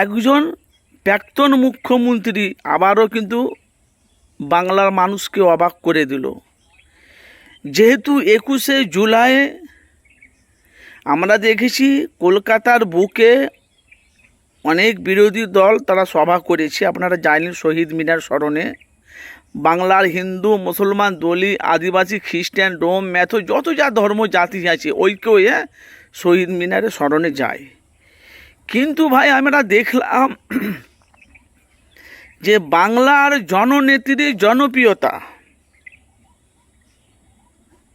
একজন প্রাক্তন মুখ্যমন্ত্রী আবারও কিন্তু বাংলার মানুষকে অবাক করে দিল। যেহেতু 21শে জুলাই আমরা দেখেছি কলকাতার বুকে অনেক বিরোধী দল তারা সভা করেছে, আপনারা জানেন, শহীদ মিনার স্মরণে। বাংলার হিন্দু, মুসলমান, দলি, আদিবাসী, খ্রিস্টান, ডোম, ম্যাথো, যত যা ধর্ম জাতি আছে ঐক্য হয়ে শহীদ মিনারের স্মরণে যায়। কিন্তু ভাই আমরা দেখলাম যে বাংলার জননেত্রীর জনপ্রিয়তা,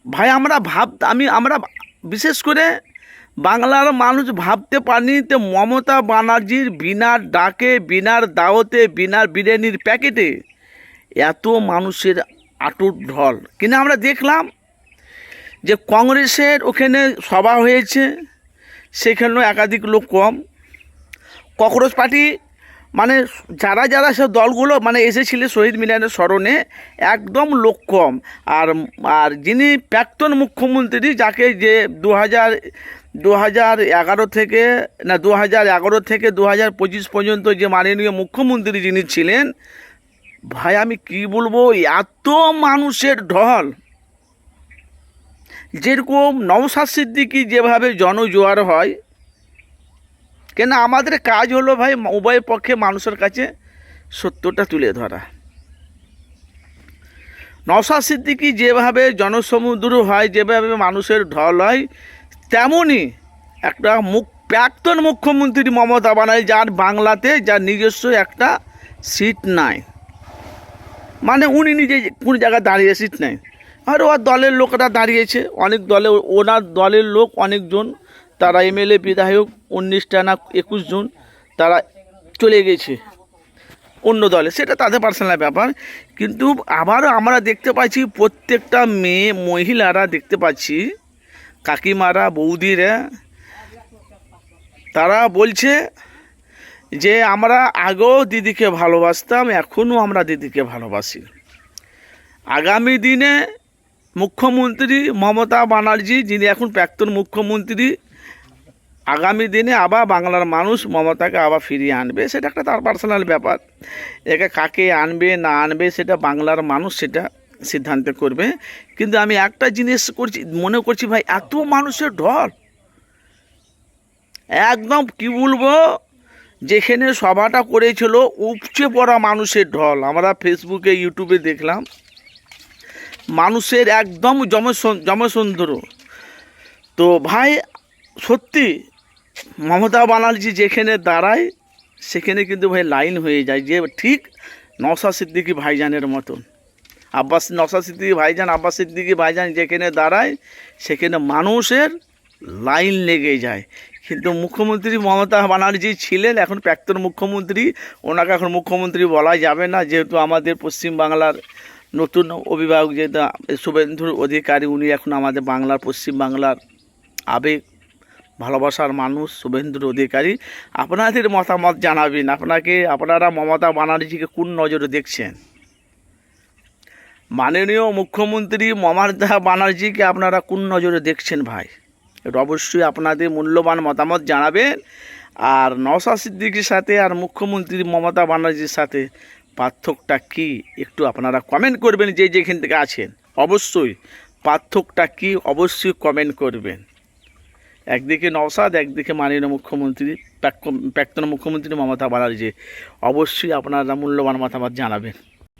ভাই আমরা বিশেষ করে বাংলার মানুষ ভাবতে পারিনি যে মমতা ব্যানার্জির বিনা ডাকে, বিনার দাওয়াতে, বিনা বিরিয়ানির প্যাকেটে এত মানুষের আটুট ঢল। কিন্তু আমরা দেখলাম যে কংগ্রেসের ওখানে সভা হয়েছে, সেখানেও একাধিক লোক কম। ককরোচ পার্টি মানে যারা সব দলগুলো মানে এসেছিল শহীদ মিনারের স্মরণে, একদম লোক কম। আর যিনি প্রাক্তন মুখ্যমন্ত্রী, যাকে যে 2011 থেকে 2025 পর্যন্ত যে মাননীয় মুখ্যমন্ত্রী যিনি ছিলেন, ভাই আমি কি বলবো, এত মানুষের ঢল। যেরকম নওশাদ সিদ্দিকী যেভাবে জনজোয়ার হয়, কেন আমাদের কাজ হলো ভাই উভয় পক্ষে মানুষের কাছে সত্যটা তুলে ধরা। নওশাদ সিদ্দিকী যেভাবে জনসমুদ্র হয়, যেভাবে মানুষের ঢল হয়, তেমনই একটা প্রাক্তন মুখ্যমন্ত্রী মমতা ব্যানার্জি, যার বাংলাতে যার নিজস্ব একটা সিট নাই, মানে উনি নিজে কোন জায়গায় দাঁড়িয়ে সিট নেই, আর ওর দলের লোকরা দাঁড়িয়েছে, অনেক দলে ওনার দলের লোক অনেকজন, তারা এমএলএ বিধায়ক 19টা না 21 জন তারা চলে গেছে অন্য দলে, সেটা তাদের পার্সোনাল ব্যাপার। কিন্তু আবারও আমরা দেখতে পাচ্ছি প্রত্যেকটা মেয়ে মহিলারা দেখতে পাচ্ছি, কাকিমারা, বৌদিরা, তারা বলছে যে আমরা আগেও দিদিকে ভালোবাসতাম, এখনও আমরা দিদিকে ভালোবাসি। আগামী দিনে মুখ্যমন্ত্রী মমতা ব্যানার্জি, যিনি এখন প্রাক্তন মুখ্যমন্ত্রী, আগামী দিনে আবার বাংলার মানুষ মমতাকে আবার ফিরিয়ে আনবে, সেটা একটা তার পার্সোনাল ব্যাপার। একে কাকে আনবে না আনবে সেটা বাংলার মানুষ সেটা সিদ্ধান্ত করবে। কিন্তু আমি একটা জিনিস মনে করছি ভাই, এত মানুষের ঢল, একদম কি বলবো, যেখানে সভাটা করেছিল উপচে পড়া মানুষের ঢল। আমরা ফেসবুকে, ইউটিউবে দেখলাম মানুষের একদম জমসুন্দর। তো ভাই সত্যি মমতা ব্যানার্জি যেখানে দাঁড়ায় সেখানে কিন্তু ভাই লাইন হয়ে যায়, যে ঠিক নওশাদ সিদ্দিকী ভাইজানের মতন। নওশাদ সিদ্দিকী ভাইজান, আব্বাস সিদ্দিকী ভাইজান যেখানে দাঁড়ায় সেখানে মানুষের লাইন লেগে যায়। কিন্তু মুখ্যমন্ত্রী মমতা ব্যানার্জি ছিলেন, এখন প্রাক্তন মুখ্যমন্ত্রী, ওনাকে এখন মুখ্যমন্ত্রী বলা যাবে না, যেহেতু আমাদের পশ্চিমবাংলার নতুন অভিভাবক যেহেতু শুভেন্দু অধিকারী, উনি এখন আমাদের বাংলার পশ্চিমবাংলার আবেগ ভালোবাসার মানুষ শুভেন্দু অধিকারী। আপনাদের মতামত জানাবেন, আপনারা মমতা ব্যানার্জিকে কোন নজরে দেখছেন? মাননীয় মুখ্যমন্ত্রী মমতা ব্যানার্জিকে আপনারা কোন নজরে দেখছেন ভাই? এটা অবশ্যই আপনাদের মূল্যবান মতামত জানাবেন। আর নওশাদ সিদ্দিকীর সাথে আর মুখ্যমন্ত্রী মমতা ব্যানার্জির সাথে পার্থক্যটা কী একটু আপনারা কমেন্ট করবেন, যেখান থেকে আছেন। অবশ্যই পার্থক্যটা কী অবশ্যই কমেন্ট করবেন। একদিকে নওশাদ, একদিকে মাননীয় মুখ্যমন্ত্রী, প্রাক্তন মুখ্যমন্ত্রী মমতা ব্যানার্জি। অবশ্যই আপনারা মূল্যবান মতামত জানাবেন।